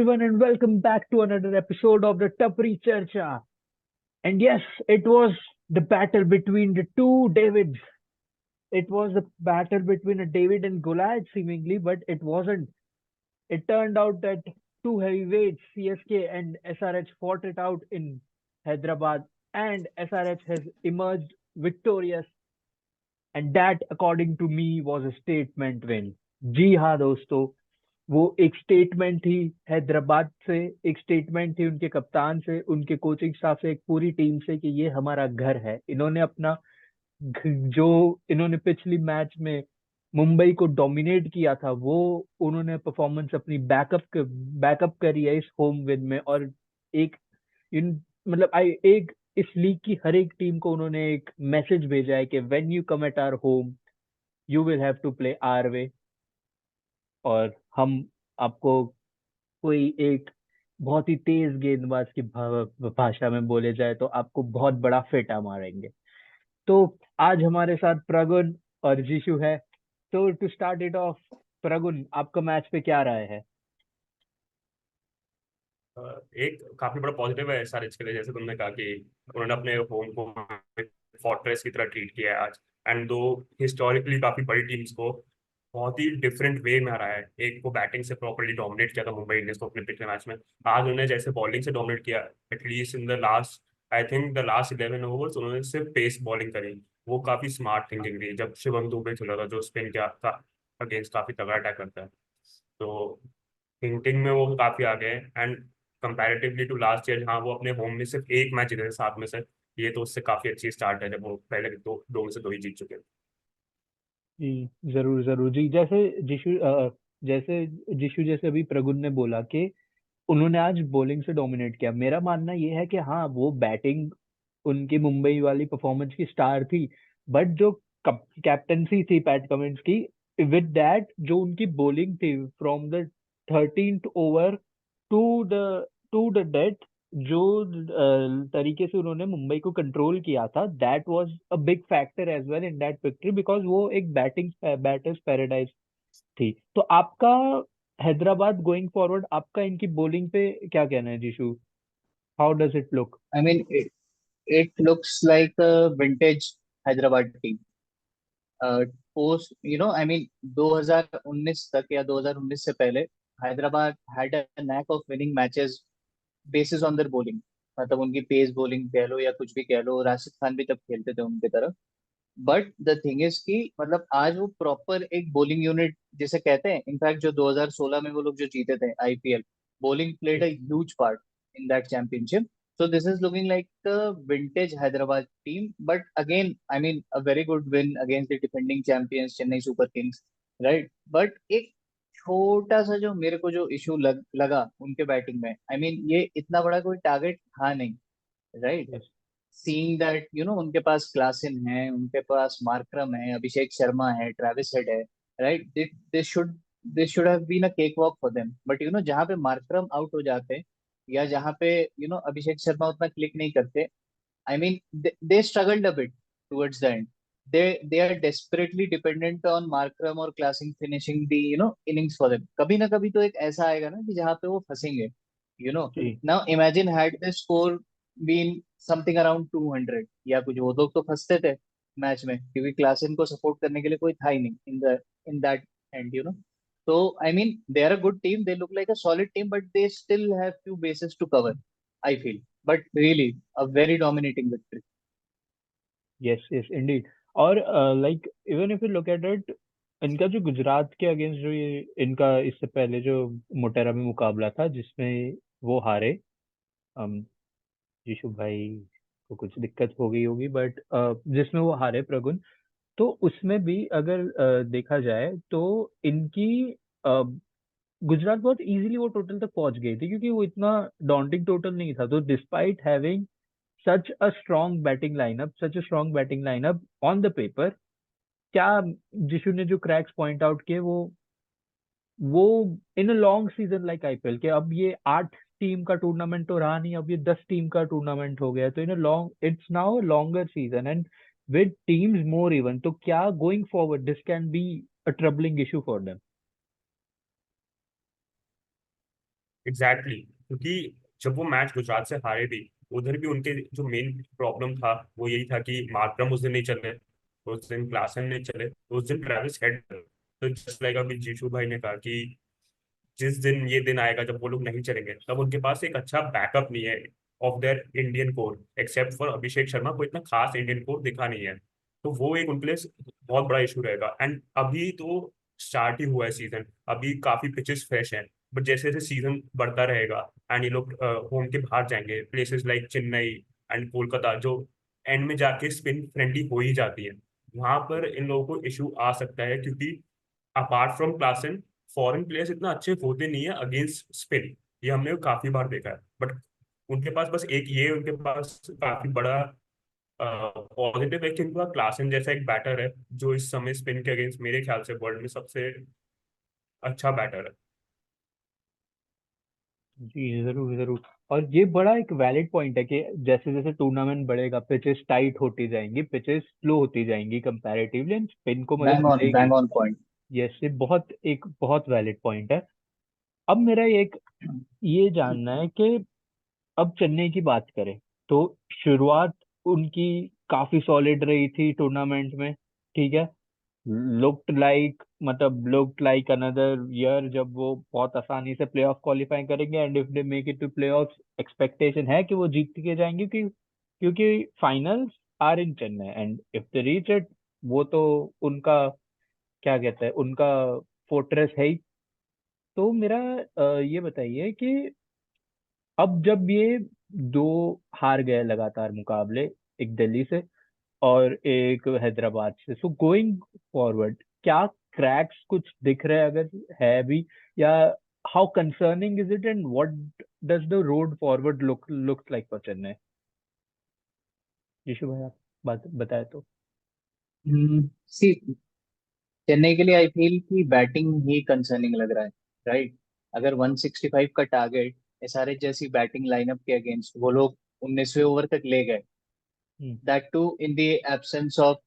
everyone, and welcome back to another episode of the Tapri Charcha. And yes, it was the battle between the two Davids. It was a battle between a David and Goliath, seemingly, but it wasn't. It turned out that two heavyweights, CSK and SRH, fought it out in Hyderabad, and SRH has emerged victorious. And that, according to me, was a statement win. जी हाँ दोस्तों, वो एक statement थी हैदराबाद से, एक statement थी उनके कप्तान से, उनके कोचिंग स्टाफ से, एक पूरी टीम से कि ये हमारा घर है। इन्होंने अपना जो इन्होंने पिछली मैच में मुंबई को डोमिनेट किया था, वो उन्होंने परफॉर्मेंस अपनी बैकअप करी है इस होम विन में। और एक इन मतलब आई एक इस लीग की हर एक टीम को उन्होंने एक मैसेज भेजा है कि when you come at our home you will have to play our way. और हम आपको कोई एक बहुत ही तेज गेंदबाज की भाषा में बोले जाए तो आपको बहुत बड़ा फेटा मारेंगे। तो आज हमारे साथ प्रगुन और जीशु है। तो to start it off, Pragun, आपका मैच पे क्या राय है? एक काफी बड़ा पॉजिटिव है एसआरएच के लिए। जैसे तुमने कहा कि उन्होंने अपने होम को फोर्ट्रेस की तरह ट्रीट किया है आज। एंड दो हिस्टोरिकली काफी बड़ी टीम्स को बहुत ही डिफरेंट वे में हराया है। एक को बैटिंग से प्रॉपर्ली डोमिनेट किया था मुंबई इंडियंस को अपने पिछले मैच में। आज उन्होंने जैसे बॉलिंग से डोमिनेट किया, at least in the last, I think the last 11 overs उन्होंने सिर्फ पेस बॉलिंग करी। वो काफी स्मार्ट थिंकिंग रही जब शिवम दुबे खेला था, जो स्पिन का अगेंस्ट काफी तगड़ा अटैक करता है। तो थिंकिंग में वो काफी आगे है। And comparatively to last year, जहाँ वो अपने होम में सिर्फ एक मैच जीते थे 7 में से, ये तो उससे काफी अच्छी स्टार्ट है जब वो पहले दो में से दो ही जीत चुके हैं। जी, जरूर जरूर जी। जैसे जिशु जैसे अभी प्रगुन ने बोला कि उन्होंने आज बॉलिंग से डोमिनेट किया, मेरा मानना ये है कि हाँ, वो बैटिंग उनकी मुंबई वाली परफॉर्मेंस की स्टार थी। बट जो कैप्टनसी थी पैट कमिंस की, विद दैट जो उनकी बॉलिंग थी from the 13th over to the death, जो तरीके से उन्होंने मुंबई को कंट्रोल किया था, that was a big factor as well in that victory, because वो एक बैटर्स पैराडाइज थी। तो आपका हैदराबाद गोइंग फॉरवर्ड, आपका इनकी बॉलिंग पे क्या कहना है Jishu? How does it look? I mean, it looks like a vintage Hyderabad team. I mean, 2019 तक या 2019 से पहले Hyderabad had a knack of winning matches basis on their bowling. मतलब उनकी पेस बॉलिंग कह लो या कुछ भी कह लो, राशिद खान भी तब खेलते थे उनके तरफ। बट द थिंग इज कि मतलब आज वो प्रॉपर एक बॉलिंग यूनिट जिसे कहते हैं, इनफैक्ट जो 2016 में वो लोग जो जीते थे IPL, bowling played a huge part in that championship. So this is looking like the vintage Hyderabad team, but again, I mean, a very good win against the defending champions Chennai Super Kings, right? But एक छोटा सा जो मेरे को जो issue लगा उनके batting में, आई मीन ये इतना बड़ा कोई टारगेट था नहीं, राइट? यस। सीइंग दैट उनके पास क्लासन है, उनके पास मार्करम है, अभिषेक शर्मा है, ट्रेविस हेड है, right? This should have been a cake walk for them. But जहाँ पे मार्करम आउट हो जाते या जहाँ पे अभिषेक शर्मा उतना क्लिक नहीं करते, I mean, they struggled a bit towards the end. They are desperately dependent on Markram or Classing finishing the innings for them. कभी ना कभी तो एक ऐसा आएगा ना कि जहाँ पे वो फंसेंगे. You know. Ji Now imagine had the score been something around 200 या कुछ, वो लोग तो फंसते थे मैच में क्योंकि क्लासन को सपोर्ट करने के लिए कोई था ही नहीं in that end. So I mean they are a good team. They look like a solid team, but they still have few bases to cover, I feel. But really, a very dominating victory. Yes yes indeed. और like even if you look at it, इनका जो गुजरात के against जो ये इनका इससे पहले जो मोटेरा में मुकाबला था जिसमें वो हारे, um, यीशु भाई को कुछ दिक्कत हो गई होगी, बट जिसमें वो हारे प्रगुन, तो उसमें भी अगर देखा जाए तो इनकी गुजरात बहुत इजीली वो टोटल तक पहुंच गई थी, क्योंकि वो इतना डॉन्टिंग टोटल नहीं था। तो despite having such a strong batting lineup on the paper, क्या जिशु ने जो क्रैक्स पॉइंट आउट किए, वो in a long season like IPL के, अब ये 8 टीम का टूर्नामेंट तो रहा नहीं, अब ये 10 टीम का टूर्नामेंट हो गया, तो in a long it's now longer season and with teams more even, तो क्या going forward this can be a troubling issue for them? Exactly क्योंकि जब वो मैच गुजरात से हारे भी, उधर भी उनके जो मेन प्रॉब्लम था वो यही था कि मार्करम उस दिन नहीं चले, उस दिन क्लासन नहीं चले, तो उस दिन ट्रेविस हेड। तो जस्ट लाइक अभी जीशु भाई ने कहा कि जिस दिन ये दिन आएगा जब वो लोग नहीं चलेंगे, तब उनके पास एक अच्छा बैकअप नहीं है of their Indian core. Except for Abhishek Sharma कोई इतना खास इंडियन कोर दिखा नहीं है, तो वो एक उनके लिए बहुत बड़ा इशू रहेगा। एंड अभी तो स्टार्ट ही हुआ है सीजन, अभी काफी पिचेस फ्रेश हैं, बट जैसे जैसे सीजन बढ़ता रहेगा एंड ये लोग होम के बाहर जाएंगे places like Chennai and Kolkata, जो एंड में जाके स्पिन फ्रेंडली हो ही जाती है, वहां पर इन लोगों को इशू आ सकता है। क्योंकि apart from Klaasen, foreign players इतना अच्छे होते नहीं है अगेंस्ट स्पिन, ये हमने काफी बार देखा है। बट उनके पास बस एक ये उनके पास काफी बड़ा पॉजिटिव है कि उनका क्लासन जैसा एक बैटर है, जो इस समय स्पिन के अगेंस्ट मेरे ख्याल से वर्ल्ड में सबसे अच्छा बैटर है। जी जरूर जरूर। और ये बड़ा एक वैलिड पॉइंट है कि जैसे जैसे टूर्नामेंट बढ़ेगा पिचेस टाइट होती जाएंगी, पिचेस स्लो होती जाएंगी कंपैरेटिवली, एंड स्पिन को मदद मिलेगी। Bang on point. यस, ये बहुत वैलिड पॉइंट है। अब मेरा एक ये जानना है कि अब चेन्नई की बात करें तो शुरुआत उनकी काफी सॉलिड रही थी टूर्नामेंट में, ठीक है। लुक्ड लाइक अनदर ईयर जब वो बहुत आसानी से प्लेऑफ क्वालिफाई करेंगे, and if they make it to playoffs expectation है कि वो जीत के जाएंगे, क्योंकि finals are in Chennai, and if they reach it, वो तो उनका क्या कहते हैं, उनका फोर्ट्रेस है ही। तो मेरा ये बताइए कि अब जब ये दो हार गए लगातार मुकाबले, एक दिल्ली से और एक हैदराबाद से, सो गोइंग फॉरवर्ड क्या क्रैक्स कुछ दिख रहे हैं, अगर है भी, या how concerning is it, and what does the road forward looks like for Chennai? Yishu भाई, आप बात बताए तो। सी, चेन्नई के लिए आई फील कि बैटिंग ही कंसर्निंग लग रहा है, राइट। अगर 165 का टारगेट एसआरएच जैसी बैटिंग लाइनअप के अगेंस्ट वो लोग 19वें ओवर तक ले गए, हम्म। that too in the absence of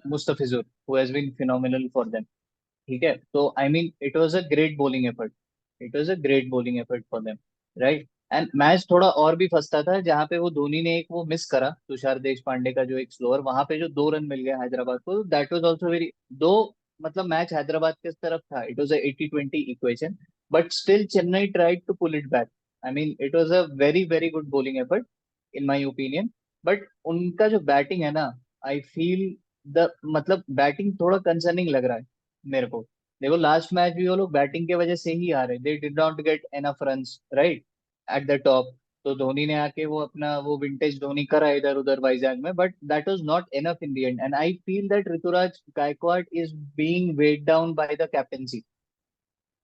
Mustafizur, who has been phenomenal for them. ठीक है, तो आई mean it was a great bowling effort, it was a great bowling effort for them, right. And match थोड़ा और भी फंसता था जहां पे वो धोनी ने एक वो मिस करा, तुषार देश पांडे का जो एक स्लोअर, वहां पे जो 2 रन मिल गया हैदराबाद को, दैट वाज आल्सो वेरी दो, मतलब मैच हैदराबाद के तरफ था, it was a 80-20 equation, but still Chennai tried to pull it back. I mean it was a very very good bowling effort in my opinion. But उनका जो batting है ना, I feel the मतलब बैटिंग थोड़ा concerning लग रहा है मेरे को। देखो लास्ट मैच भी वो लोग बैटिंग की वजह से ही हारे, they did not get enough runs, right, at the top. तो धोनी ने आके वो अपना वो विंटेज धोनी करा इधर उधर वाइजैक में, but that was not enough in the end, and I feel that Ruturaj Gaikwad is being weighed down by the captaincy.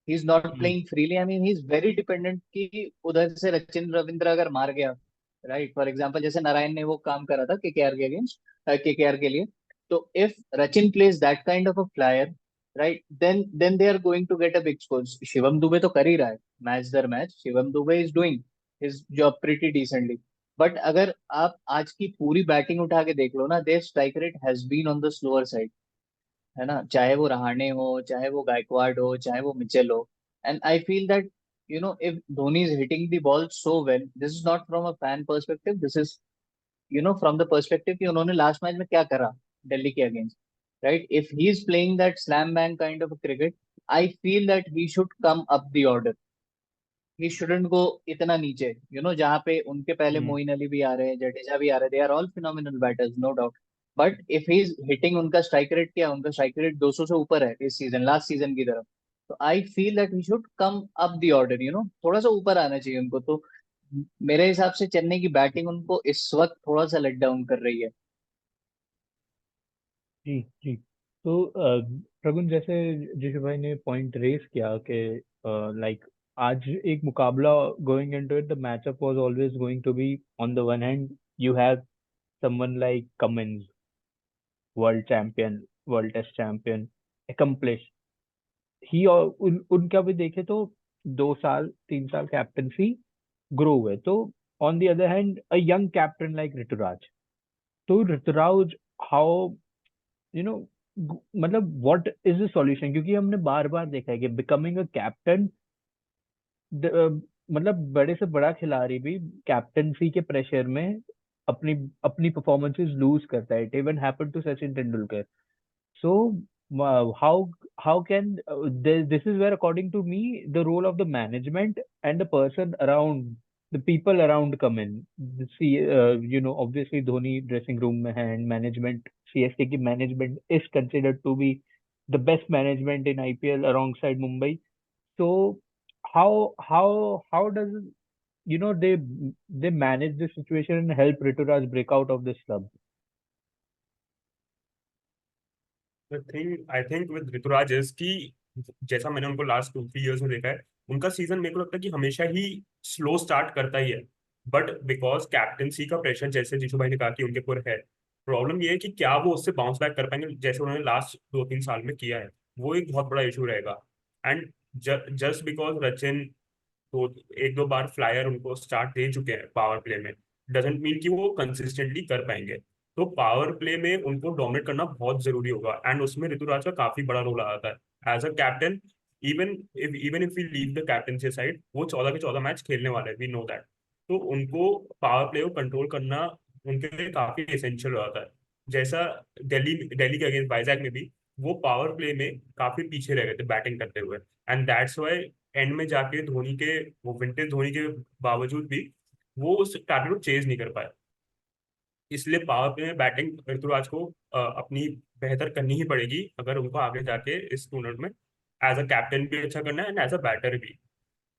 He is not hmm. Playing freely, I mean he is very dependent कि उधर से सचिन रविंद्र अगर मार गया, right, for example जैसे नारायण ने वो काम करा था केकेआर के अगेंस्ट, केकेआर के लिए, तो if Rachin plays that kind of a flyer, right, then they are going to get a big score. Shivam Dube तो कर ही रहा है मैच दर match, Shivam Dube is doing his job pretty decently. But अगर आप आज की पूरी बैटिंग उठा के देख लो ना, their strike rate has been on the slower side, है ना, चाहे वो रहाणे हो, चाहे वो गायकवाड हो, चाहे वो मिचेल हो। And I feel that if Dhoni is hitting the ball so well, this is not from a fan perspective, this is from the perspective कि उन्होंने लास्ट मैच में क्या करा दिल्ली के against, right. If he is playing that slam bang kind of cricket, I feel that he should come up the order, he shouldn't go इतना नीचे, जहाँ पे उनके पहले हम्म। मोइन अली भी आ रहे हैं, जडेजा भी आ रहे हैं, they are all phenomenal batters, no doubt. But if he is hitting, उनका स्ट्राइक रेट क्या है, उनका स्ट्राइक रेट 200 से ऊपर है इस सीजन, लास्ट सीजन की तरफ। तो I feel that he should come up the order, थोड़ा सा ऊपर आना चाहिए उनको। तो मेरे हिसाब से चेन्नई की बैटिंग उनको इस वक्त थोड़ा सा लेट डाउन कर रही है। जी जी। तो प्रगुन, जैसे जिशु भाई ने पॉइंट रेस किया कि लाइक आज एक मुकाबला, going into it the matchup was always going to be, on the one hand you have someone like Cummins, world champion, world test champion, accomplished he, और उनका भी देखे तो 2 साल 3 साल कैप्टनसी ग्रो हुए। तो on the other hand a young captain like Ruturaj, तो ऋतुराज हाउ यू नो मतलब व्हाट इज द सॉल्यूशन, क्योंकि हमने बार बार देखा है कि बिकमिंग अ कैप्टन मतलब बड़े से बड़ा खिलाड़ी भी कैप्टनसी के प्रेशर में अपनी अपनी परफॉर्मेंसेस लूज करता है. It even happened to Sachin Tendulkar. So, how can this is where, according to me, the role of the management and the person around, the people around come in. See, obviously Dhoni dressing room में है, and management, CSK की management is considered to be the best management in IPL alongside Mumbai. So how does they manage this situation and help Rituraj break out of this slump? The thing I think with Ruturaj is कि जैसा मैंने उनको last 2-3 years में देखा है, उनका season मेरे को लगता है कि हमेशा ही स्लो स्टार्ट करता ही है. बट बिकॉज कैप्टनसी का प्रेशर, जैसे जीशू भाई ने कहा कि उनके ऊपर है, प्रॉब्लम ये है कि क्या वो उससे बाउंस बैक कर पाएंगे जैसे उन्होंने लास्ट 2-3 साल में किया है. वो एक बहुत बड़ा इशू रहेगा. एंड जस्ट बिकॉज रचिन तो 1-2 बार फ्लायर उनको स्टार्ट दे चुके हैं पावर प्ले में, डजेंट मीन कि वो कंसिस्टेंटली कर पाएंगे. तो पावर प्ले में उनको डोमिनेट करना बहुत जरूरी होगा, एंड उसमें ऋतुराज का काफी बड़ा रोल आता है as a captain. Even if we leave the captaincy side, वो 14 के 14 मैच खेलने वाले हैं, वी नो दैट. तो उनको पावर प्ले को कंट्रोल करना उनके लिए काफी एसेंशियल हो जाता है. जैसा दिल्ली दिल्ली के अगेंस्ट वाइजैक में भी वो पावर प्ले में काफी पीछे रह गए थे बैटिंग करते हुए. एंड दैट्स वाई एंड में जाके धोनी के, वो विंटेज धोनी के बावजूद भी वो उस टारगेट को चेज नहीं कर पाए. इसलिए पावर प्ले में बैटिंग ऋतुराज को अपनी बेहतर करनी ही पड़ेगी अगर उनको आगे जाके इस टूर्नामेंट में एज अ कैप्टन भी अच्छा करना है एंड एज अ बैटर भी.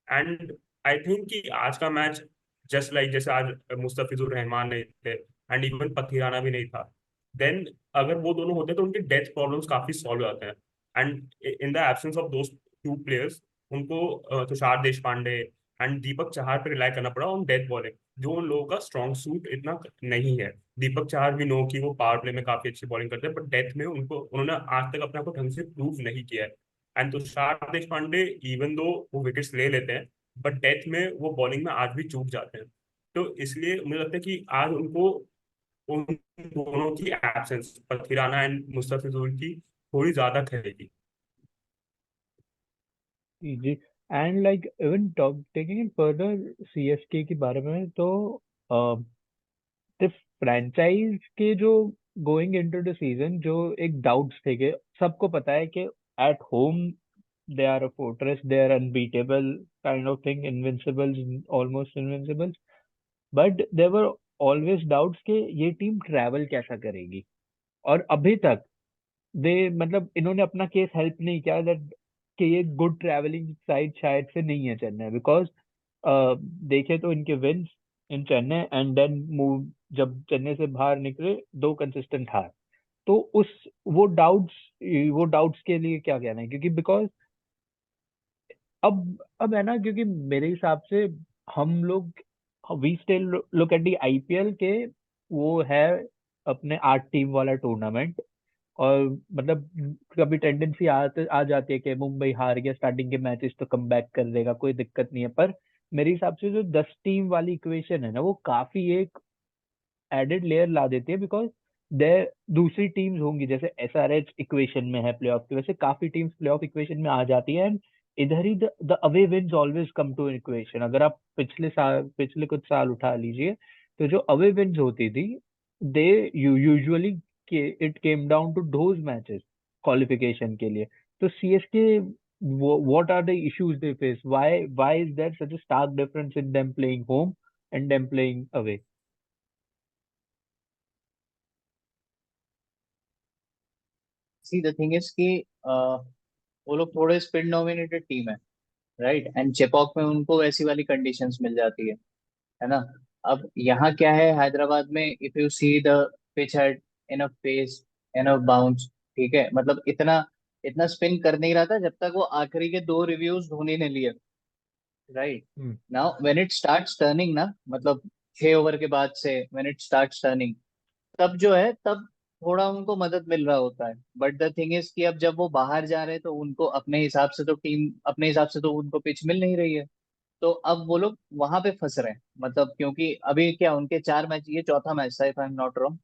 एंड आई थिंक कि आज का मैच जस्ट लाइक जैसे आज मुस्तफिजुर रहमान नहीं थे एंड इवन पथिराना भी नहीं था, देन अगर वो दोनों होते तो उनके डेथ प्रॉब्लम्स काफी सॉल्व हो जाते हैं. And in the absence of those 2 players, उनको तुषार देशपांडे एंड दीपक चाहर पर रिलाई करना पड़ा ऑन डेथ बॉलिंग, जो उन लोगों का स्ट्रॉन्ग सूट इतना नहीं है. दीपक चाहर भी नो कि वो पावर प्ले में काफी अच्छी बॉलिंग करते हैं, बट डेथ में उन्होंने आज तक अपने आप को ढंग से प्रूव नहीं किया है. And Tushar Deshpande even though वो विकेट्स ले लेते हैं, बट डेथ में वो बॉलिंग में आज भी चूक जाते हैं. तो इसलिए मुझे लगता है कि आज उनको उन दोनों की एब्सेंस, पथिराना एंड मुस्तफिजुर की, थोड़ी ज्यादा खलेगी. जी. And like even top taking it further, CSK के बारे में तो द फ्रेंचाइज के जो गोइंग इनटू द सीजन जो एक डाउट्स थे कि सबको पता है कि at home they are a fortress, they are unbeatable kind of thing, invincible, almost invincible. But there were always doubts कि ये टीम ट्रैवल कैसा करेगी. और अभी तक मतलब इन्होंने अपना केस हेल्प नहीं किया दैट कि ये गुड ट्रैवलिंग साइड शायद से नहीं है चेन्नई. बिकॉज देखे तो इनके wins in Chennai and then move, जब चेन्नई से बाहर निकले 2 कंसिस्टेंट हार. तो उस वो डाउट्स के लिए क्या कहना है, क्योंकि बिकॉज अब है ना, क्योंकि मेरे हिसाब से हम लोग, we still look at the IPL के, वो है अपने 8 टीम वाला टूर्नामेंट. और मतलब कभी टेंडेंसी आ जाती है कि मुंबई हार गया स्टार्टिंग के मैचेस तो कम बैक कर देगा, कोई दिक्कत नहीं है. पर मेरे हिसाब से जो 10 टीम वाली इक्वेशन है ना, वो काफी एक एडेड लेयर ला देती है. बिकॉज देर दूसरी टीम्स होंगी, जैसे SRH इक्वेशन में है प्लेऑफ की, वैसे काफी टीम्स प्लेऑफ इक्वेशन में आ जाती है. एंड इधर ही the away wins always come to equation. अगर आप पिछले कुछ साल उठा लीजिए, तो जो अवे विंस होती थी, they usually it came down to those matches qualification के लिए. तो CSK, what are the issues they face? Why is there such a stark difference in them playing home and them playing away? See the thing is कि वो लोग थोड़े spin dominated team है, right, and Chepauk में उनको वैसी वाली conditions मिल जाती है ना. अब यहाँ क्या है हैदराबाद में, if you see the pitch had enough pace, enough bounce, ठीक है, मतलब इतना इतना स्पिन कर नहीं रहा था जब तक वो आखिरी के 2 रिव्यूज धोनी ने लिए, right. Hmm. Now when it starts turning ना, मतलब 6 ओवर के बाद से व्हेन इट स्टार्ट्स टर्निंग, तब जो है तब थोड़ा उनको मदद मिल रहा होता है. बट द थिंग इज कि अब जब वो बाहर जा रहे हैं तो उनको अपने हिसाब से तो उनको पिच मिल नहीं रही है. तो अब वो लोग वहां पे फंस रहे हैं, मतलब क्योंकि अभी क्या उनके 4 मैच, ये चौथा मैच था if I am not wrong,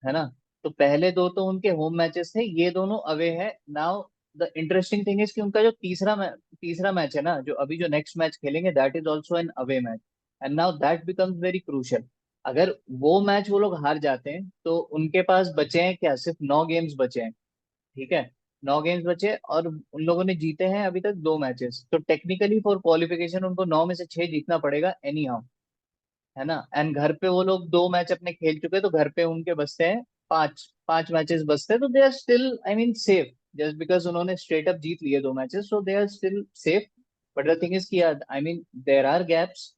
है ना. तो पहले 2 तो उनके होम मैचेस थे, ये दोनों अवे है. Now the interesting thing is कि उनका जो तीसरा मैच है ना, जो अभी जो नेक्स्ट मैच खेलेंगे, that is also an away match, and now that becomes very crucial. अगर वो मैच वो लोग हार जाते हैं तो उनके पास बचे हैं क्या, सिर्फ 9 गेम्स बचे हैं। ठीक है, 9 गेम्स बचे और उन लोगों ने जीते हैं अभी तक 2 मैचेस, तो टेक्निकली फॉर क्वालिफिकेशन उनको 9 में से 6 जीतना पड़ेगा एनी हाउ, है ना। एंड घर पे वो लोग 2 मैच अपने खेल चुके हैं, तो घर पे उनके बचते हैं 5 5 मैचेस बचते हैं, तो they are still I mean safe, just because उन्होंने स्ट्रेट अप जीत लिए 2 matches, so they are still safe. But the thing is कि I mean there are gaps,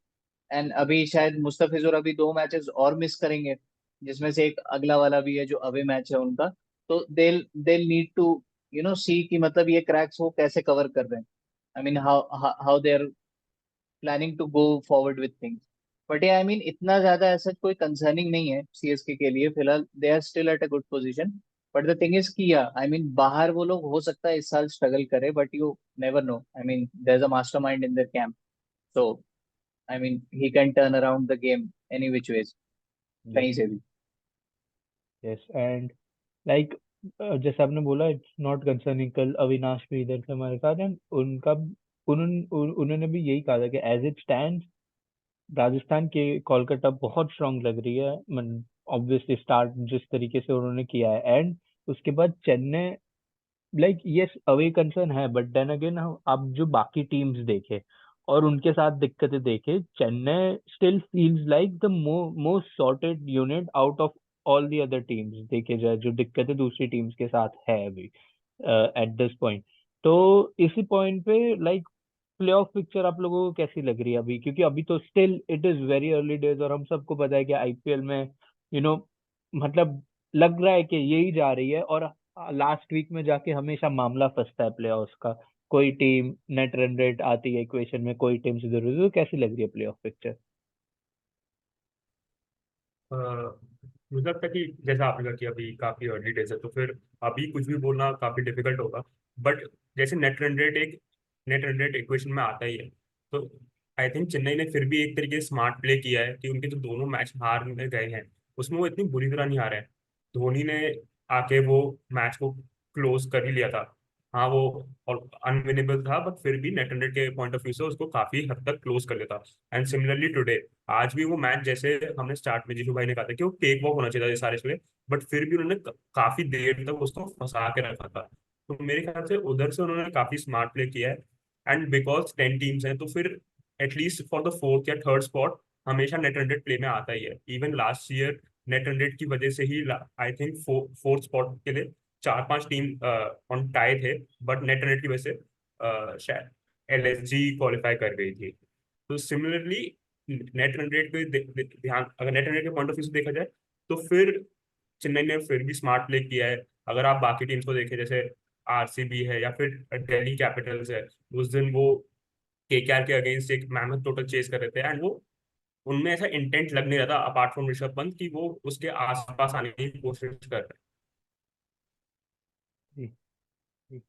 and अभी शायद मुस्तफिजुर अभी 2 मैचेस और मिस करेंगे, जिसमें से एक अगला वाला भी है जो अवे मैच है उनका। तो दे नीड टू सी कि मतलब ये क्रैक्स वो कैसे कवर कर रहे हैं, I mean how how they are planning to go forward with things. But I mean इतना ज्यादा ऐसा कोई कंसर्निंग नहीं है सीएसके के लिए फिलहाल, they are still at a good position. But the thing is कि आई मीन बाहर वो लोग हो सकता है इस साल स्ट्रगल करे, but you never know, I mean there is a mastermind in their camp, so I mean he can turn around the game any which ways, Yes, कहीं से भी। yes, and like जैसे आपने बोला इट्स नॉट कंसर्निंग, कल अविनाश भी इधर से हमारे साथ हैं, उन्होंने भी यही कहा था कि एज इट स्टैंड राजस्थान के कोलकाता बहुत स्ट्रांग लग रही है, ऑब्वियसली स्टार्ट जिस तरीके से उन्होंने किया है, एंड उसके बाद Chennai, like yes away concern है, बट देन अगेन हम अब जो बाकी टीम्स देखे और उनके साथ दिक्कतें देखे, Chennai still feels like the most sorted unit out of all the other teams, देखे जाए जो दिक्कतें दूसरी टीम्स के साथ है अभी एट दिस पॉइंट। तो इसी पॉइंट पे लाइक प्लेऑफ पिक्चर आप लोगों को कैसी लग रही है अभी, क्योंकि अभी तो still it is very early days और हम सबको पता है कि आईपीएल में यू नो मतलब लग रहा है कि यही जा रही है, और लास्ट वीक में जाके हमेशा मामला फंसता है प्लेऑफ्स का, कोई टीम नेट रन रेट आती है इक्वेशन में, कोई टीम से जरूर, तो कैसी लग रही है प्लेऑफ पिक्चर? अ, मुझे लगता है कि जैसा आपने कहा कि अभी काफी अर्ली डेज है, तो फिर अभी कुछ भी बोलना काफी डिफिकल्ट होगा। बट जैसे नेट रन रेट इक्वेशन में आता ही है, तो आई थिंक चेन्नई ने फिर भी एक तरीके से स्मार्ट प्ले किया है कि उनके जो दोनों मैच हार में गए हैं उसमें वो इतनी बुरी तरह नहीं हारे हैं। धोनी ने आके वो मैच को क्लोज कर ही लिया था। हाँ वो और अनविनेबल था, बट फिर भी नेट रन रेट के पॉइंट ऑफ व्यू से उसको काफी हद तक क्लोज कर लेता। एंड सिमिलरली टुडे, आज भी वो मैच जैसे हमने स्टार्ट में जीशु भाई ने कहा था कि वो केक वॉक होना चाहिए था ये सारे इसलिए, बट फिर भी उन्होंने काफी देर तक उसको फंसा के रखा था। तो मेरे ख्याल से उधर से उन्होंने काफी स्मार्ट प्ले किया है। एंड बिकॉज 10 टीम्स हैं, तो फिर एटलीस्ट फॉर द फोर्थ या थर्ड स्पॉट हमेशा नेट रन रेट प्ले में आता ही है। Even last year net run rate की वजह से ही आई थिंक फोर्थ स्पॉट के लिए 4 5 टीम ऑन टाई थे, बट नेट रन रेट की वजह से शायद एलएसजी क्वालिफाई कर गई थी। तो सिमिलरली नेट रन रेट पे ध्यान, अगर नेट रन रेट के पॉइंट ऑफ व्यू से देखा जाए तो फिर चेन्नई ने फिर भी स्मार्ट प्ले किया है। अगर आप बाकी टीम्स को देखें, जैसे आरसीबी है या फिर दिल्ली कैपिटल्स है, उस दिन वो केकेआर के अगेंस्ट एक मैमथ टोटल चेस कर रहे थे, एंड वो उनमें ऐसा इंटेंट लग नहीं रहा था अपार्ट फ्रॉम ऋषभ पंत कि वो उसके आसपास आने की कोशिश कर रहे जी, जी,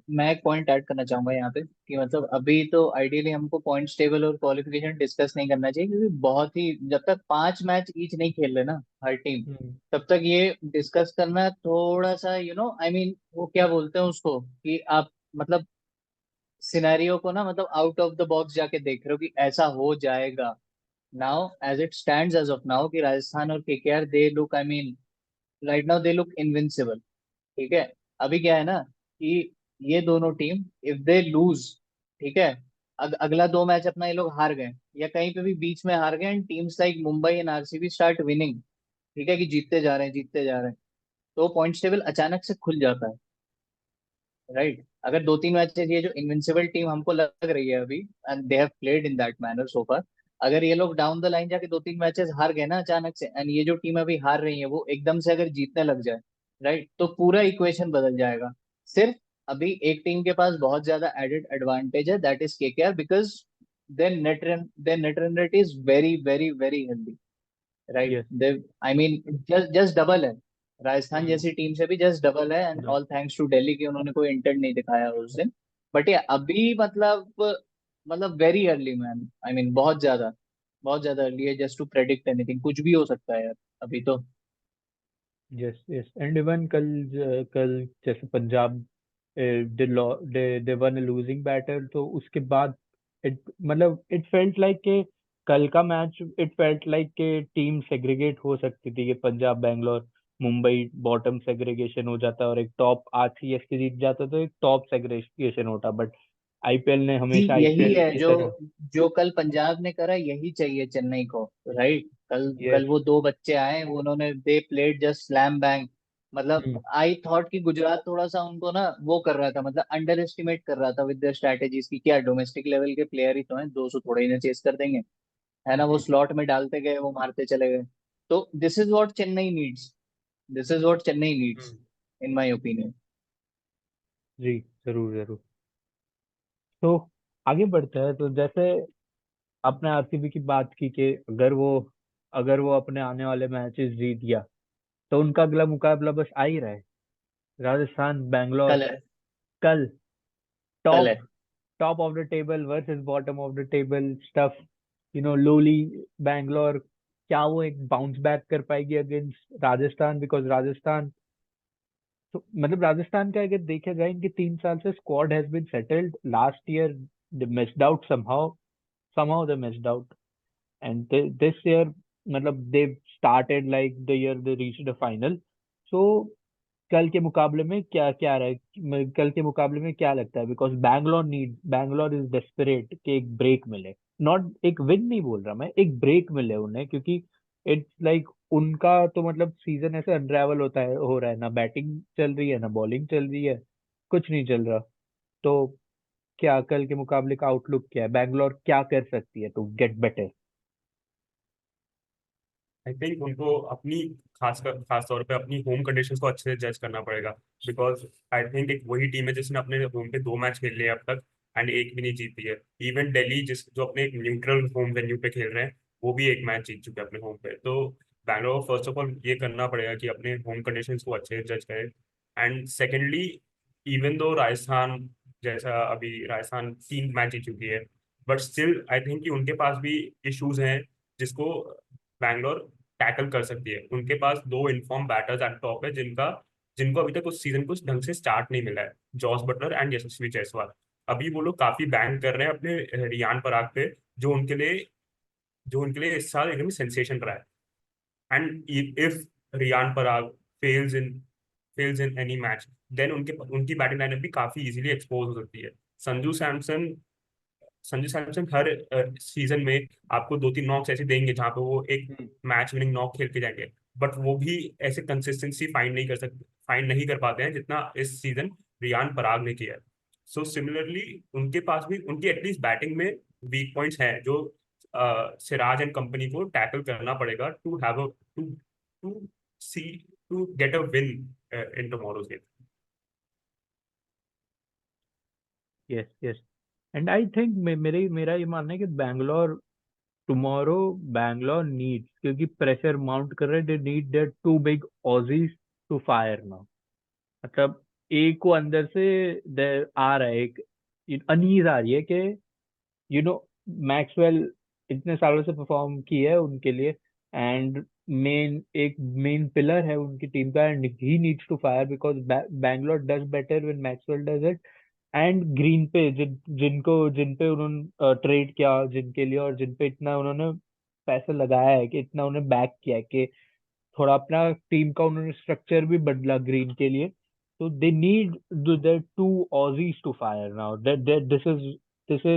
मैं एक पॉइंट ऐड करना चाहूंगा यहाँ पे कि मतलब अभी तो आइडियली हमको पॉइंट्स टेबल और क्वालिफिकेशन डिस्कस नहीं करना चाहिए, क्योंकि बहुत ही जब तक 5 मैच ईच नहीं खेल रहे ना हर टीम, हम्म, तब तक ये डिस्कस करना थोड़ा सा आई मीन वो क्या बोलते हैं उसको कि आप मतलब सिनेरियो को ना मतलब आउट ऑफ द बॉक्स जाके देख रहे हो कि ऐसा हो जाएगा। Now as it stands as of now कि राजस्थान और KKR they look I mean right now they look invincible. ठीक है, अभी क्या है ना कि ये दोनों टीम इफ दे लूज, ठीक है, अगला 2 मैच अपना ये लोग हार गए या कहीं पे भी बीच में हार गए, and teams like Mumbai and RCB start winning, ठीक है, कि जीतते जा रहे हैं जीतते जा रहे हैं, तो पॉइंट्स टेबल अचानक से खुल जाता है। राइट, अगर 2 3 मैचेस ये जो इनविंसिबल टीम हमको लग रही है अभी, and they have played in that manner so far, अगर ये लोग डाउन द लाइन जाके 2 3 मैचेस हार गए ना अचानक से, एंड ये जो टीम अभी हार रही है वो एकदम से अगर जीतने लग जाए, राइट, तो पूरा इक्वेशन बदल जाएगा। सिर्फ अभी एक टीम के पास बहुत ज्यादा एडेड एडवांटेज है, that is KKR, because then net run rate is very very very healthy, right. Yes, they I mean just just double है, राजस्थान जैसी टीम से भी जस्ट डबल है, and yes, all thanks to Delhi की उन्होंने कोई intent नहीं दिखाया उस दिन। बट ये अभी मतलब very early man, I mean बहुत ज्यादा अर्ली है जस्ट टू प्रेडिक्ट एनीथिंग, कुछ भी हो सकता है यार अभी तो। यस, यस, एंड इवन कल कल जैसे पंजाब दे वन लूजिंग बैटल। तो उसके बाद इट मतलब इट फेल्ट लाइक के कल का मैच, इट फेल्ट लाइक के टीम सेग्रीगेट हो सकती थी, कि पंजाब बैंगलोर मुंबई बॉटम सेग्रीगेशन हो जाता और एक टॉप आरसीएस जीत जाता तो एक टॉप सेग्रीगेशन होता। बट आईपीएल ने जी हमेशा यही आईपीएल है की जो तरह। जो कल पंजाब ने करा, यही चाहिए चेन्नई को। राइट, कल यस। कल वो दो बच्चे आए, उन्होंने they played just slam bang. मतलब आई थॉट कि गुजरात थोड़ा सा उनको ना वो कर रहा था, मतलब अंडर एस्टिमेट कर रहा था विद देयर स्ट्रैटेजीज की, क्या डोमेस्टिक लेवल के प्लेयर ही तो हैं, 200 थोड़े ही ना चेस कर देंगे, है ना। वो स्लॉट में डालते गए, वो मारते चले गए। तो this is what Chennai needs, this is what Chennai needs in my opinion. जी, जरूर जरूर। तो आगे बढ़ते हैं। तो जैसे आपने आरसीबी की बात की कि अगर वो अपने आने वाले मैचेस जीत गया तो उनका अगला मुकाबला बस आ ही रहा है, राजस्थान बैंगलोर। कल है, कल कल टॉप है। Top of the table versus bottom of the table stuff, lolly Bangalore. क्या वो एक बाउंस बैक कर पाएगी अगेंस्ट राजस्थान? बिकॉज राजस्थान, तो मतलब राजस्थान का अगर देखा जाए, इनके 3 साल से squad has been settled. Last year they missed out somehow they missed out, and this year मतलब they started like the year they reached the final. So कल के मुकाबले में क्या क्या रहा है, कल के मुकाबले में क्या लगता है? बिकॉज बैंगलोर इज डेस्परेट कि एक ब्रेक मिले। नॉट एक विन नहीं बोल रहा मैं, एक ब्रेक मिले उन्हें, क्योंकि इट्स लाइक उनका तो मतलब सीजन ऐसे अनरेवल हो रहा है, ना बैटिंग चल रही है ना बॉलिंग चल रही है, कुछ नहीं चल रहा। तो क्या कल के मुकाबले का आउटलुक क्या है? बैंगलोर क्या कर सकती है to get better? I think उनको अपनी खास तौर पे अपनी होम कंडीशंस को अच्छे से जज करना पड़ेगा। बिकॉज आई थिंक एक वही टीम है जिसने अपने होम पे 2 मैच खेल लिए अब तक एंड एक भी नहीं जीती है। इवन दिल्ली जो अपने एक न्यूट्रल होम वेन्यू पे खेल रहे हैं, वो भी एक मैच जीत चुके हैं अपने होम पे। तो बैंगलोर फर्स्ट ऑफ ऑल ये करना पड़ेगा कि अपने होम कंडीशंस को अच्छे से जज करे। And secondly, even though Rajasthan जैसा अभी राजस्थान 3 मैच जीत चुकी है, बट स्टिल आई थिंक कि उनके पास भी इश्यूज हैं जिसको बैंगलोर टैकल कर सकती है। उनके पास 2 इनफॉर्म बैटर्स एट टॉप है जिनको अभी तक उस सीजन को ढंग से स्टार्ट नहीं मिला है, जॉस बटलर एंड यशस्वी जायसवाल। अभी वो लोग काफी बैंक कर रहे हैं अपने रियान पराग पे, जो उनके लिए इस साल एकदम सेंसेशन रहा है। And if Riyan Parag fails in fails in any match, then उनकी बैटिंग लाइनअप भी काफी इजीली एक्सपोज हो सकती है। संजू सैमसन संजू सैमसन हर सीजन में आपको 2-3 नॉक्स ऐसे देंगे जहां पे वो एक मैच विनिंग नॉक खेल के जाएंगे, बट वो भी ऐसे कंसिस्टेंसी फाइंड नहीं कर पाते हैं जितना इस सीजन रियान पराग ने किया है। सो सिमिलरली उनके पास भी उनकी एटलीस्ट बैटिंग में वीक पॉइंट्स हैं जो सिराज एंड कंपनी को टैकल करना पड़ेगा to see to get a win in tomorrow's game. Yes yes. And I think मेरा ये मानना है कि टुमारो बैंगलोर नीड्स, क्योंकि प्रेशर माउंट कर रहे हैं, they need their 2 big Aussies to fire now. मतलब एक को अंदर से आ रहा है, एक अनीज आ रही है कि यू नो मैक्सवेल इतने सालों से परफॉर्म किया है उनके लिए, एंड एक मेन पिलर है उनकी टीम का, and he needs to fire because Bangalore does better when Maxwell does it. And Green पे जिन पे उन्होंने ट्रेड किया, जिनके लिए और जिन पे इतना उन्होंने पैसा लगाया है, कि इतना उन्हें बैक किया है, कि थोड़ा अपना टीम का उन्होंने स्ट्रक्चर भी बदला ग्रीन के लिए। तो they need their 2 Aussies to fire now. This is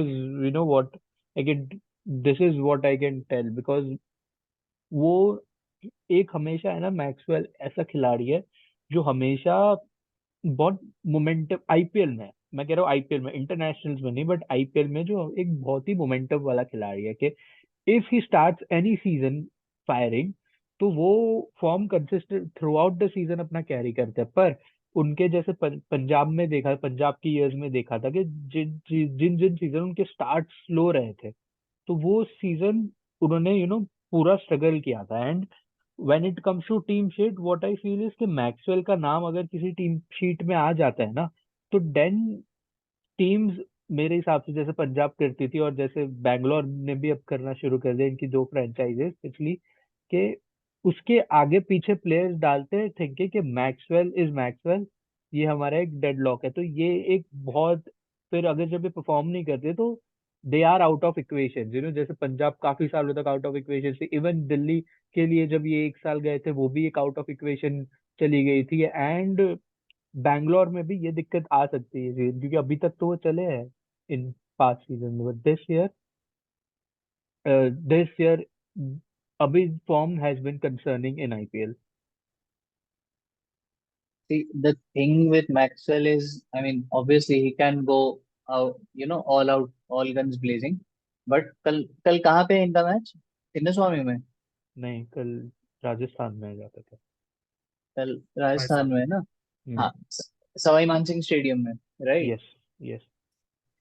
what I can this is what I can tell, because वो एक हमेशा है ना, मैक्सवेल ऐसा खिलाड़ी है जो हमेशा बहुत मोमेंटम आईपीएल में, मैं कह रहा हूँ आईपीएल में, इंटरनेशनल्स में नहीं बट आईपीएल में, जो एक बहुत ही मोमेंटम वाला खिलाड़ी है, कि if he starts any season firing, तो वो form consistent through out the season अपना कैरी करते हैं। पर उनके जैसे पंजाब की ईयर्स में देखा था कि जिन जिन सीजन उनके स्टार्ट स्लो रहे थे, तो वो सीजन उन्होंने पूरा स्ट्रगल किया था। And when it comes to team sheet, what I feel is कि मैक्सवेल का नाम अगर किसी टीम शीट में आ जाता है ना, तो देन टीम्स, मेरे हिसाब से जैसे पंजाब करती थी और जैसे बैंगलोर ने भी अब करना शुरू कर दिया, इनकी 2 फ्रेंचाइजेस पिछली, के उसके आगे पीछे प्लेयर्स डालते हैं थिंकिंग कि मैक्सवेल इज मैक्सवेल, ये हमारा एक डेडलॉक है। तो ये एक बहुत, फिर अगर जब ये परफॉर्म नहीं करते तो they are out of equation, जैसे पंजाब काफी सालों तक आउट ऑफ इक्वेशन थी, इवन दिल्ली के लिए जब ये एक साल गए थे वो भी एक आउट ऑफ इक्वेशन चली गई थी। एंड बैंगलोर में भी ये दिक्कत आ सकती है क्योंकि अभी तक तो वो चले हैं इन पास्ट सीजन में, बट दिस ईयर अभी form has been concerning in IPL. See, the thing with Maxwell is, I mean, obviously he can go out, all out, all guns blazing. But कल कल कहाँ पे है इनका match? Chinnaswamy में? नहीं, कल राजस्थान में जाता था। कल राजस्थान ऐसा में है ना? हाँ, सवाई मानसिंह स्टेडियम में, right? Yes, yes,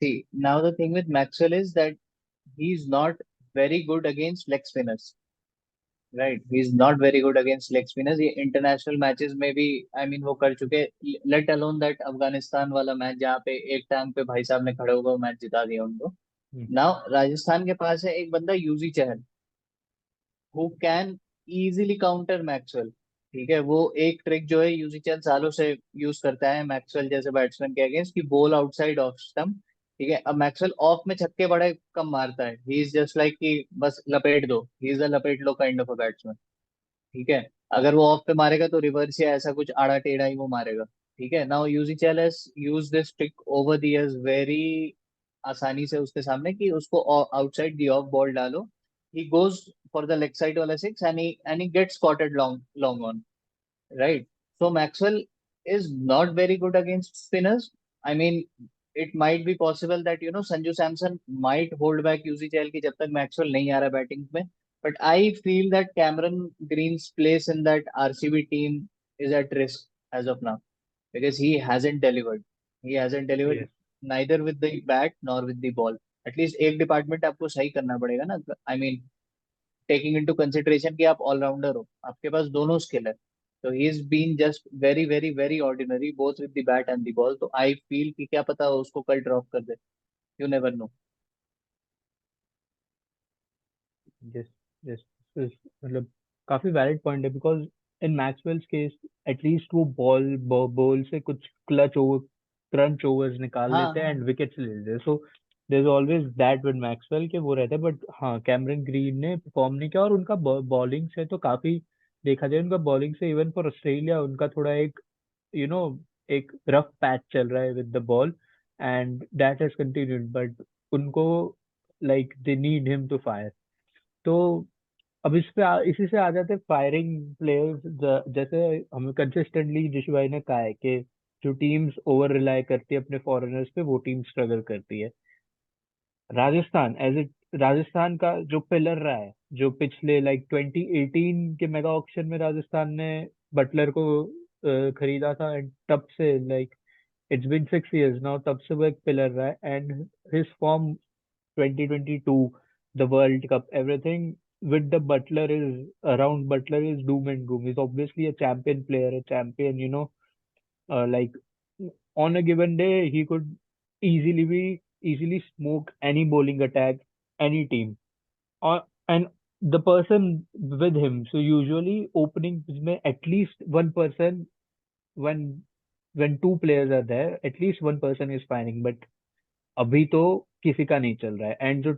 See, now the thing with Maxwell is that he's not very good against leg spinners. Right, he is not very good against leg spinners. ये इंटरनेशनल मैचेस में भी आई मीन वो कर चुके, let alone that Afghanistan वाला match जहाँ पे एक टांग पे भाई साहब ने खड़े होकर मैच जिता दिया उनको। नाउ राजस्थान के पास है एक बंदा Yuzi Chahal, who can easily counter Maxwell. ठीक है, वो एक ट्रिक जो है यूजी चहल सालों से यूज करता है मैक्सवेल जैसे बैट्समैन के अगेंस्ट, की बॉल आउटसाइड ऑफ स्टंप। ठीक है, अब मैक्सवेल ऑफ में छक्के बड़े कम मारता है, ही इज जस्ट लाइक कि बस लपेट दो, ही इज अ लपेट लो काइंड ऑफ अ बैट्समैन। ठीक है, अगर वो ऑफ पे मारेगा तो रिवर्स या ऐसा कुछ आड़ा टेढ़ा ही वो मारेगा। ठीक है, now Yuzi has use this trick over the years very आसानी से उसके सामने, कि उसको आउटसाइड द ऑफ बॉल डालो, he goes for the leg side वाला six and he gets spotted long long on, right? So Maxwell is not very good against spinners. I mean, it might be possible that Sanju Samson might hold back Yuzi की जब तक Maxwell नहीं आ रहा batting में। But I feel that Cameron Green's place in that RCB team is at risk as of now, because he hasn't delivered. He hasn't delivered yes. neither with the bat nor with the ball. At least एक department आपको सही करना पड़ेगा ना। I mean, taking into consideration कि आप allrounder हो, आपके पास दोनों स्किल है। तो he is been just very very very ordinary both with the bat and the ball. तो आई फील कि क्या पता उसको कल ड्रॉप कर दे, you never know. Yes, yes, मतलब काफी वैलिड पॉइंट है, because in Maxwell's case at least वो बॉल बॉल से कुछ क्लच ओवर, क्रंच ओवर्स निकाल हाँ लेते हैं हाँ। एंड विकेट्स ले लेते हैं। So there is always that with Maxwell के वो रहता है। बट हाँ, कैमरन ग्रीन ने परफॉर्म नहीं किया, और उनका बॉलिंग से तो काफी, देखा जाए उनका बॉलिंग से इवन फॉर ऑस्ट्रेलिया उनका थोड़ा एक यू नो एक रफ पैच चल रहा है with the ball, and that has continued. But उनको like they need him to fire. तो अब इसी से आ जाते हैं फायरिंग प्लेयर्स। जैसे हमें कंसिस्टेंटली जिशु भाई ने कहा है कि जो टीम्स ओवर रिलाय करती है अपने फॉरेनर्स पे वो टीम स्ट्रगल करती है। राजस्थान एज इट राजस्थान का जो पिलर रहा है, जो पिछले लाइक 2018 के मेगा ऑक्शन में राजस्थान ने बटलर को खरीदा था, एंड तब से like it's been 6 years now, तब से वो एक पिलर रहा है। And his form 2022, the World Cup, everything with the Butler is around Butler is doom and gloom. He's obviously a champion player, a champion, like on a given day, he could easily smoke any bowling attack, any team. And the person with him, so usually opening में at least one person, when two players are there, at least one person is firing. But अभी तो किसी का नहीं चल रहा है। And जो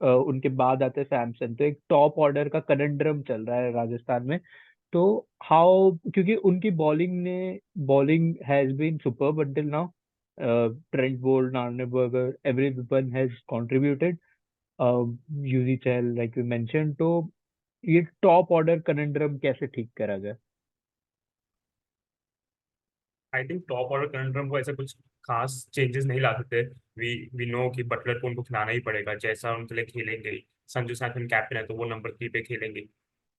उनके बाद आते हैं सैमसन, तो एक टॉप ऑर्डर का कनंड्रम चल रहा है राजस्थान में। तो हाउ, क्योंकि उनकी bowling has been superb until now, Trent Boult, नार्नेबर्गर, everyone has contributed, Yuzi Chahal like we mention. तो ये टॉप ऑर्डर कनंड्रम कैसे ठीक करा जाए? I think top order control को ऐसा कुछ खास चेंजेस नहीं ला सकते। वी नो कि बटलर को उनको खिलाना ही पड़ेगा, जैसा उनके लिए खेलेंगे। संजू सैमसन कैप्टन है तो वो नंबर 3 पे खेलेंगे।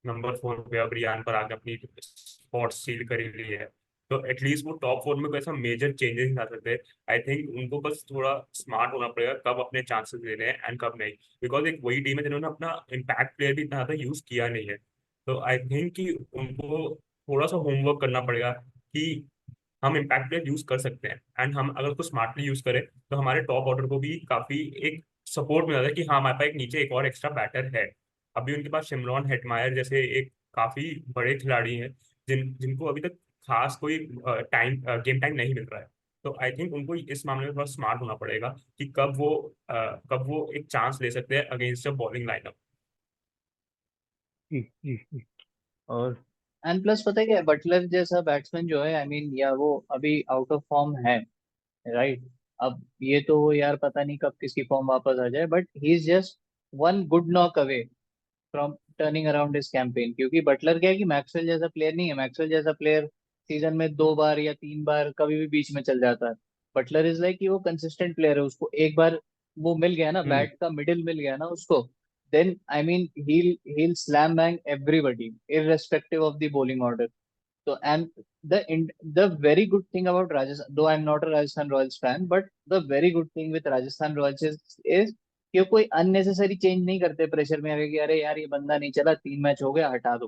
नंबर 4 पे अब रियान पर आके अपनी स्पॉट सील कर ली है। तो एटलीस्ट वो टॉप 4 में कोई ऐसा मेजर चेंजेस नहीं ला सकते। आई थिंक उनको बस थोड़ा स्मार्ट होना पड़ेगा कब अपने चांसेस लेने हैं एंड कब नहीं। बिकॉज एक वही टीम है जिन्होंने अपना इम्पैक्ट प्लेयर भी इतना ज़्यादा यूज किया नहीं है। तो आई थिंक कि उनको थोड़ा सा होमवर्क करना पड़ेगा कि हम इम्पैक्ट प्लेयर यूज कर सकते हैं, एंड हम अगर उसको स्मार्टली यूज करें तो हमारे टॉप ऑर्डर को भी काफी एक सपोर्ट मिल जाता है कि हाँ हमारे पास एक नीचे एक और एक्स्ट्रा बैटर है। अभी उनके पास शिमरॉन हेटमायर जैसे एक काफी बड़े खिलाड़ी हैं जिनको अभी तक खास कोई गेम टाइम नहीं मिल रहा है। तो आई थिंक उनको इस मामले में थोड़ा स्मार्ट होना पड़ेगा कि कब वो एक चांस ले सकते हैं अगेंस्ट अ बॉलिंग लाइनअप। जी जी जी। और एंड प्लस पता है क्या, बटलर जैसा बैट्समैन जो है, आई मीन या वो अभी आउट ऑफ फॉर्म है, राइट। अब ये तो यार पता नहीं कब किसकी फॉर्म वापस आ जाए, but he is just one good knock away from turning around his campaign. क्योंकि बटलर क्या है कि मैक्सवेल जैसा प्लेयर नहीं है। मैक्सवेल जैसा प्लेयर सीजन में 2 बार या 3 बार कभी भी बीच में चल जाता है। बटलर इज लाइक कि वो कंसिस्टेंट प्लेयर है। उसको एक बार वो मिल गया ना, हम्म बैट का मिडिल मिल गया ना उसको, then I mean he'll slam bang everybody irrespective of the bowling order. So, and the very good thing about Rajasthan, though I'm not a Rajasthan Royals fan, but the very good thing with Rajasthan Royals is कि वो कोई unnecessary change नहीं करते pressure में आगे कि अरे यार ये बंदा नहीं चला, 3 मैच हो गया, हटा दो,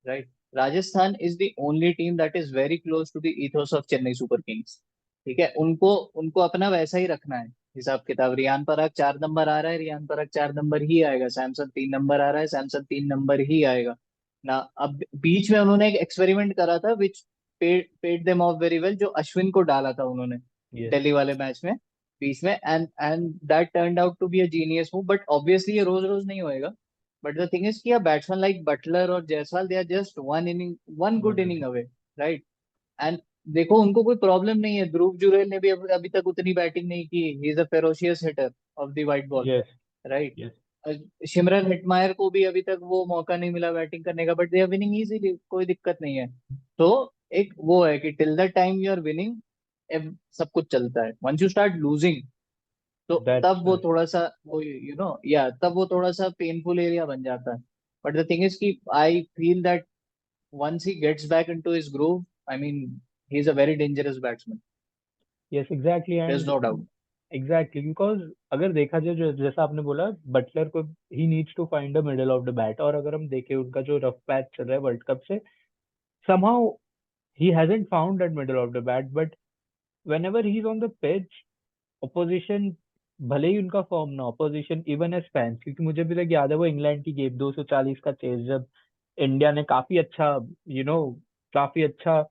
right. Rajasthan is the only team that is very close to the ethos of Chennai Super Kings. ठीक है, उनको उनको अपना वैसा ही रखना है हिसाब किताब। रियान पराग 4 नंबर आ रहा है, रियान पराग 4 नंबर ही आएगा। सैमसन 3 नंबर आ रहा है, सैमसन 3 नंबर ही आएगा ना। अब बीच में उन्होंने एक एक्सपेरिमेंट करा था which paid them off very well, जो अश्विन को डाला था उन्होंने यस दिल्ली वाले मैच में बीच में, and that turned out to be a genius move. But obviously ये रोज रोज नहीं होएगा। बट द थिंग इज कि बैट्समैन लाइक बटलर और Jaiswal, they are just one good inning away, right. And देखो उनको कोई प्रॉब्लम नहीं है। ध्रुव जुरैल ने भी अभी तक उतनी बैटिंग नहीं की। He is a ferocious hitter of the white ball, yes right. Yes Shimron Hetmyer को भी अभी तक वो मौका नहीं मिला बैटिंग करने का, but they are winning easily, कोई दिक्कत नहीं है। तो एक वो है कि till the time you are winning सब कुछ चलता है। वंस यू स्टार्ट लूजिंग, तो दैट्स तब वो थोड़ा सा वो या तब वो थोड़ा सा पेनफुल एरिया बन जाता है। बट द थिंग इज कि आई feel that once he gets back into his groove, I mean, he's a very dangerous batsman. Yes exactly There's and no doubt. Exactly because अगर देखा जाए जो जैसा आपने बोला बटलर को ही needs to find the middle of the bat. और अगर हम देखें उनका जो रफ पैच चल रहा है वर्ल्ड कप से somehow he hasn't found that middle of the bat, but whenever he's on the pitch opposition भले ही उनका फॉर्म ना opposition even as fans, क्योंकि मुझे भी तक याद है वो इंग्लैंड की गेम 240 का चेज जब इंडिया ने काफी अच्छा यू नो काफी अच्छा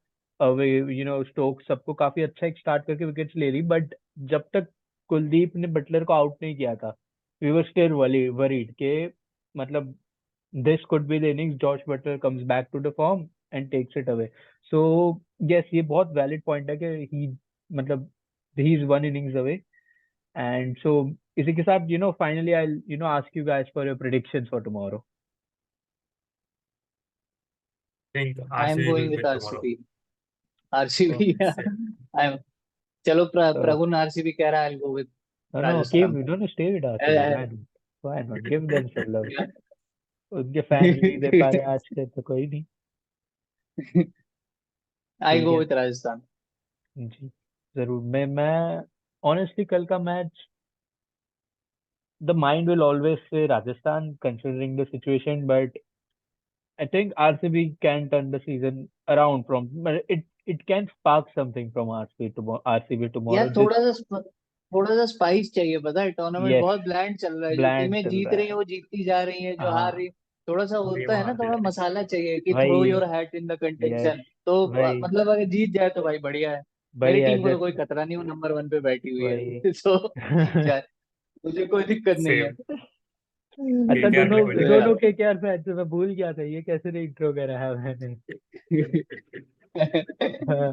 स्टोक सबको काफी अच्छा एक स्टार्ट करके विकेट्स ले ली, बट जब तक कुलदीप ने बटलर को आउट नहीं किया था वी वर स्टिल वरीड के मतलब this could be the innings Josh Butler comes back to the form and takes it away. So yes, ये बहुत valid point है कि he मतलब he is one innings away. And so इसी के साथ finally I'll ask you guys for your predictions for tomorrow. think I am RCB going will with win tomorrow. RCB. RCB. Yeah. Same. I am. चलो So Pragun RCB कह रहा है, I'll go with no, keep Rajasthan. don't stay with RCB. Uh, Why not? Give them some love. उनके fan नहीं दे पा रहे आज के तो कोई नहीं। I ठीक go है with Rajasthan. जी जरूर। मैं ऑनेस्टली कल का match the mind will always say Rajasthan considering the situation, but I think RCB can turn the season around from, but it can spark something from RCB tomorrow. यार Just थोड़ा सा spice चाहिए। पता है tournament yes, बहुत bland चल रहा है। जो bland टीमें चल जीत रहा रही है। हैं वो जीतती जा रही हैं, जो हार रही हाँ थोड़ा सा ये होता वो है ना, हारते थोड़ा जा रहे मसाला चाहिए कि थ्रो वही your hat in the yes contention. तो वही मतलब अगर जीत जाए तो भाई बढ़िया है। मेरी बढ़िया टीम को तो कोई जस्ट खतरा नहीं, वो नंबर 1 पे बैठी हुई वही है। सो जीत जाए, मुझे कोई दिक्कत नहीं है। सेम। अच्छा केकेआर के दोनों लिए कोई तो दिक्कत दोनों यार के क्या फैन थे, मैं भूल गया था ये कैसे इंट्रो करा है मैंने। हाँ,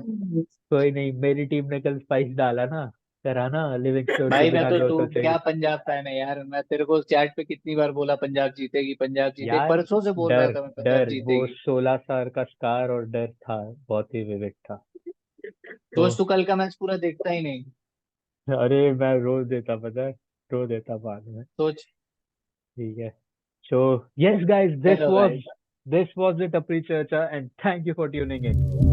कोई नहीं मेरी टीम ने कल स्पाइस डाला ना करा ना लिविंगस्टोन को भाई मैं बिना तो, दो तू सोचे ही। क्या पंजाब फैन है यार। मैं तेरे को चैट पे कितनी बार बोला पंजाब जीतेगी, पंजाब जीतेगी, यार परसों से बोल रहा डर था मैं पंजाब डर वो जीतेगी। 16 साल का स्कार और डर था बहुत ही विविड था। तो तो तू कल का मैच पूरा देखता ही नहीं। अरे मैं रोज देता पता है रो देता बाद में। सोच। ठीक है so yes guys, this चलो was भाई। this was the Tapri Charcha and thank you for tuning in.